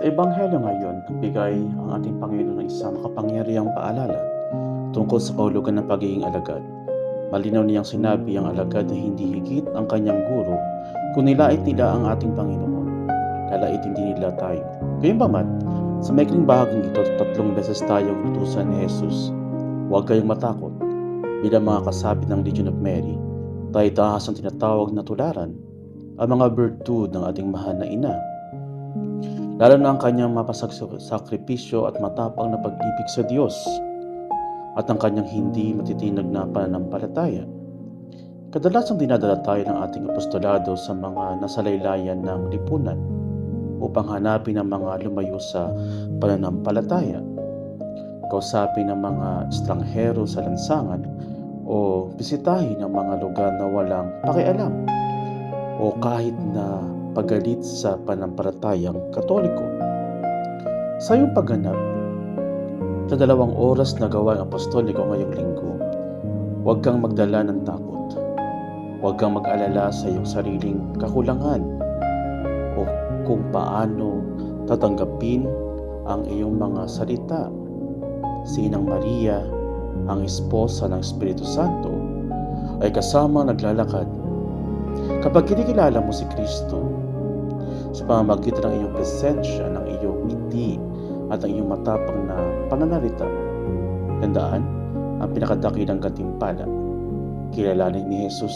Sa Ebanghelyo ngayon, nagbigay ang ating Panginoon ng isang makapangyarihang paalala tungkol sa kahulugan ng pagiging alagad. Malinaw niyang sinabi ang alagad na hindi higit ang kanyang guro kung nilait nila ang ating Panginoon. Lalaitin din nila tayo. Gayunpaman, sa maikling bahaging ito, 3 beses tayong utusan ni Jesus. Huwag kayong matakot. Bilang mga kasapi ng Legion of Mary, tayo dahas ang tinatawag na tularan, ang mga bertud ng ating mahal na ina. Lalo na ang kanyang mapasakripisyo at matapang na pag-ibig sa Diyos at ang kanyang hindi matitinag na pananampalataya. Kadalasang dinadala tayo ng ating apostolado sa mga nasalaylayan ng lipunan upang hanapin ang mga lumayo sa pananampalataya, kausapin ang mga estranghero sa lansangan o bisitahin ang mga lugar na walang pakialam o kahit na pagalit sa panampalatayang Katoliko. Sa iyong pagganap, sa 2 oras na gawaing apostoliko ngayong linggo, huwag kang magdala ng takot. Huwag kang mag-alala sa iyong sariling kakulangan o kung paano tatanggapin ang iyong mga salita. Si Inang Maria, ang esposa ng Espiritu Santo, ay kasamang naglalakad. Kapag kinikilala mo si Kristo sa pamamagitan ng iyong presensya, ng iyong ngiti at ang iyong matapang na pananalita, tandaan ang pinakadakilang gantimpala. Kilalanin ni Jesus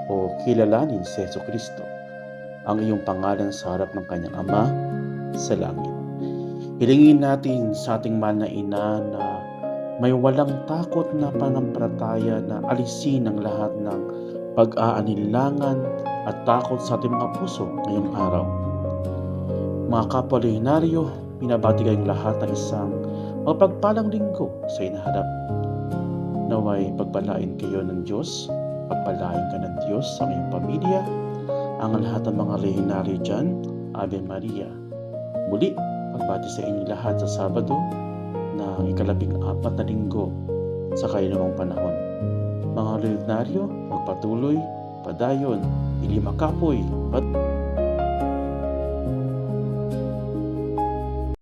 o kilalanin si Jesu Kristo ang iyong pangalan sa harap ng kanyang Ama sa langit. Hilingin natin sa ating mahal na ina na may walang takot na pananampalataya na alisin ang lahat ng pag-aalinlangan at takot sa ating mga puso ngayong araw. Mga kapwa lehenaryo, binabati kayong lahat ng isang mapagpalang linggo sa inaharap. Naway pagpalain kayo ng Diyos, pagpalain ka ng Diyos sa iyong pamilya, ang lahat ng mga lehenaryo dyan, Ave Maria. Muli, pagbati sa inyong lahat sa Sabado na 14 na linggo sa kailawang panahon. Mga lehenaryo, magpatuloy, padayon, hindi makapoy,